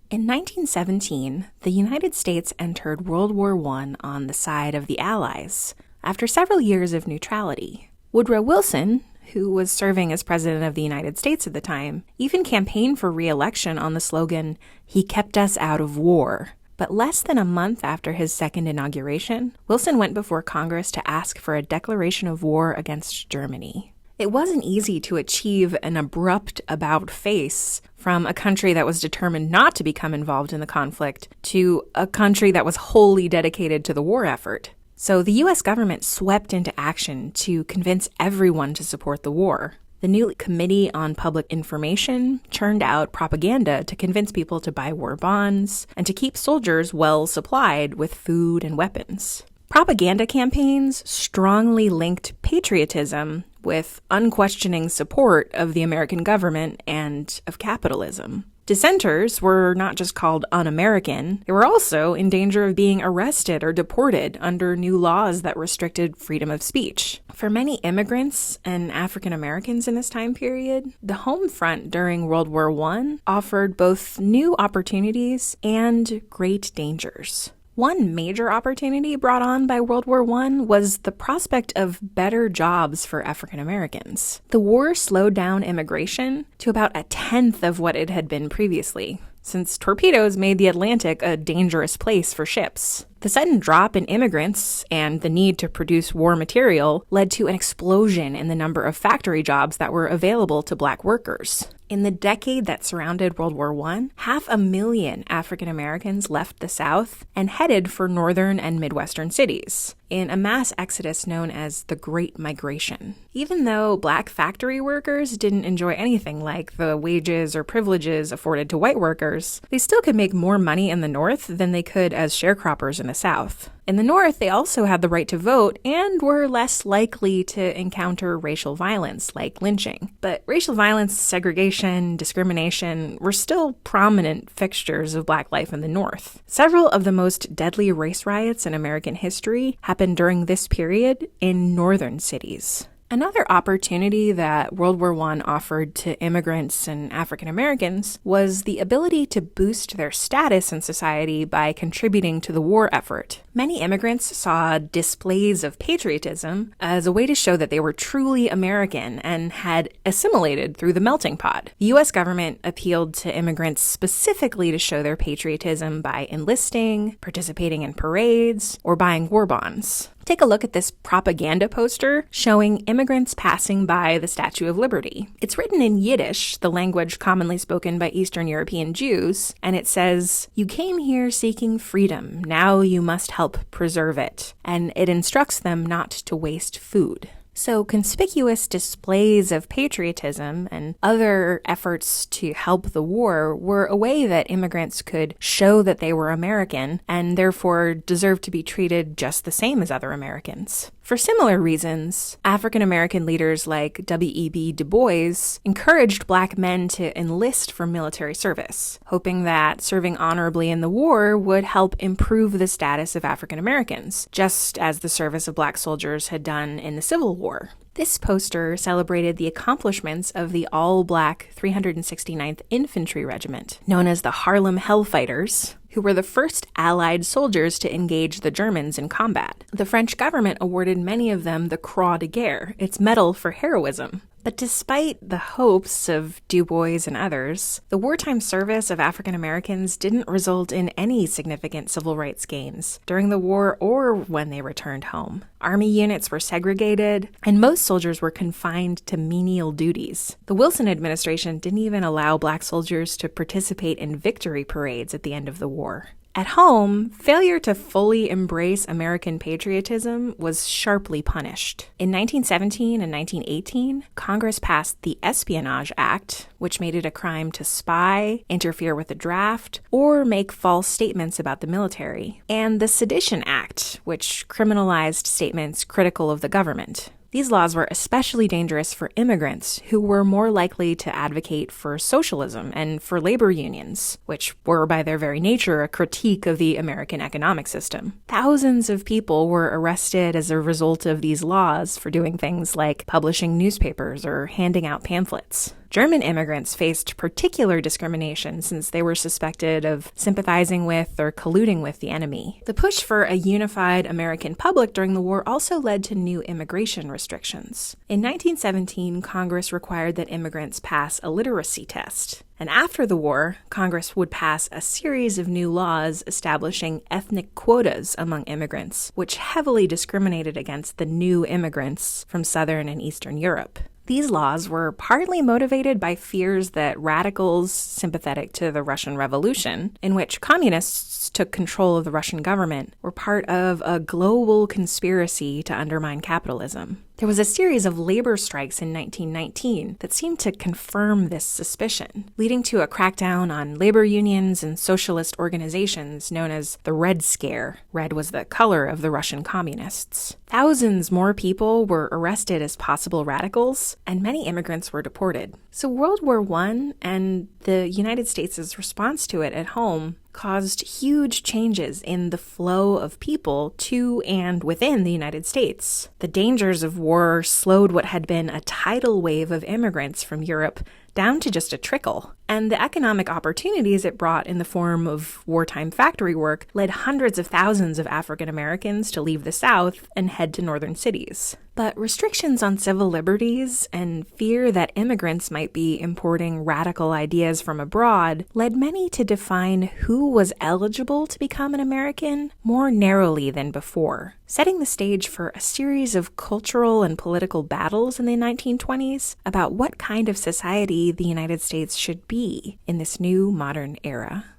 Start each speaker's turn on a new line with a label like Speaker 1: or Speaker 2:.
Speaker 1: In 1917, the United States entered World War I on the side of the Allies, after several years of neutrality. Woodrow Wilson, who was serving as President of the United States at the time, even campaigned for re-election on the slogan, "He kept us out of war." But less than a month after his second inauguration, Wilson went before Congress to ask for a declaration of war against Germany. It wasn't easy to achieve an abrupt about-face from a country that was determined not to become involved in the conflict to a country that was wholly dedicated to the war effort. So the U.S. government swept into action to convince everyone to support the war. The new Committee on Public Information churned out propaganda to convince people to buy war bonds and to keep soldiers well supplied with food and weapons. Propaganda campaigns strongly linked patriotism with unquestioning support of the American government and of capitalism. Dissenters were not just called un-American, they were also in danger of being arrested or deported under new laws that restricted freedom of speech. For many immigrants and African Americans in this time period, the Homefront during World War I offered both new opportunities and great dangers. One major opportunity brought on by World War I was the prospect of better jobs for African Americans. The war slowed down immigration to about a tenth of what it had been previously, since torpedoes made the Atlantic a dangerous place for ships. The sudden drop in immigrants and the need to produce war material led to an explosion in the number of factory jobs that were available to Black workers. In the decade that surrounded World War I, 500,000 African Americans left the South and headed for northern and Midwestern cities in a mass exodus known as the Great Migration. Even though Black factory workers didn't enjoy anything like the wages or privileges afforded to white workers, they still could make more money in the North than they could as sharecroppers in the South. In the North, they also had the right to vote and were less likely to encounter racial violence, like lynching. But racial violence, segregation, discrimination were still prominent fixtures of Black life in the North. Several of the most deadly race riots in American history happened during this period in northern cities. Another opportunity that World War I offered to immigrants and African Americans was the ability to boost their status in society by contributing to the war effort. Many immigrants saw displays of patriotism as a way to show that they were truly American and had assimilated through the melting pot. The U.S. government appealed to immigrants specifically to show their patriotism by enlisting, participating in parades, or buying war bonds. Take a look at this propaganda poster showing immigrants passing by the Statue of Liberty. It's written in Yiddish, the language commonly spoken by Eastern European Jews, and it says, "You came here seeking freedom, now you must help preserve it." And it instructs them not to waste food. So conspicuous displays of patriotism and other efforts to help the war were a way that immigrants could show that they were American and therefore deserved to be treated just the same as other Americans. For similar reasons, African American leaders like W.E.B. Du Bois encouraged Black men to enlist for military service, hoping that serving honorably in the war would help improve the status of African Americans, just as the service of Black soldiers had done in the Civil War. This poster celebrated the accomplishments of the all-Black 369th Infantry Regiment, known as the Harlem Hellfighters, who were the first Allied soldiers to engage the Germans in combat. The French government awarded many of them the Croix de Guerre, its medal for heroism. But despite the hopes of Du Bois and others, the wartime service of African Americans didn't result in any significant civil rights gains during the war or when they returned home. Army units were segregated, and most soldiers were confined to menial duties. The Wilson administration didn't even allow Black soldiers to participate in victory parades at the end of the war. At home, failure to fully embrace American patriotism was sharply punished. In 1917 and 1918, Congress passed the Espionage Act, which made it a crime to spy, interfere with the draft, or make false statements about the military, and the Sedition Act, which criminalized statements critical of the government. These laws were especially dangerous for immigrants who were more likely to advocate for socialism and for labor unions, which were by their very nature a critique of the American economic system. Thousands of people were arrested as a result of these laws for doing things like publishing newspapers or handing out pamphlets. German immigrants faced particular discrimination since they were suspected of sympathizing with or colluding with the enemy. The push for a unified American public during the war also led to new immigration restrictions. In 1917, Congress required that immigrants pass a literacy test. And after the war, Congress would pass a series of new laws establishing ethnic quotas among immigrants, which heavily discriminated against the new immigrants from Southern and Eastern Europe. These laws were partly motivated by fears that radicals sympathetic to the Russian Revolution, in which communists took control of the Russian government, were part of a global conspiracy to undermine capitalism. There was a series of labor strikes in 1919 that seemed to confirm this suspicion, leading to a crackdown on labor unions and socialist organizations known as the Red Scare. Red was the color of the Russian communists. Thousands more people were arrested as possible radicals, and many immigrants were deported. So World War I and the United States' response to it at home caused huge changes in the flow of people to and within the United States. The dangers of war slowed what had been a tidal wave of immigrants from Europe down to just a trickle. And the economic opportunities it brought in the form of wartime factory work led hundreds of thousands of African Americans to leave the South and head to northern cities. But restrictions on civil liberties and fear that immigrants might be importing radical ideas from abroad led many to define who was eligible to become an American more narrowly than before, setting the stage for a series of cultural and political battles in the 1920s about what kind of society the United States should be in this new modern era.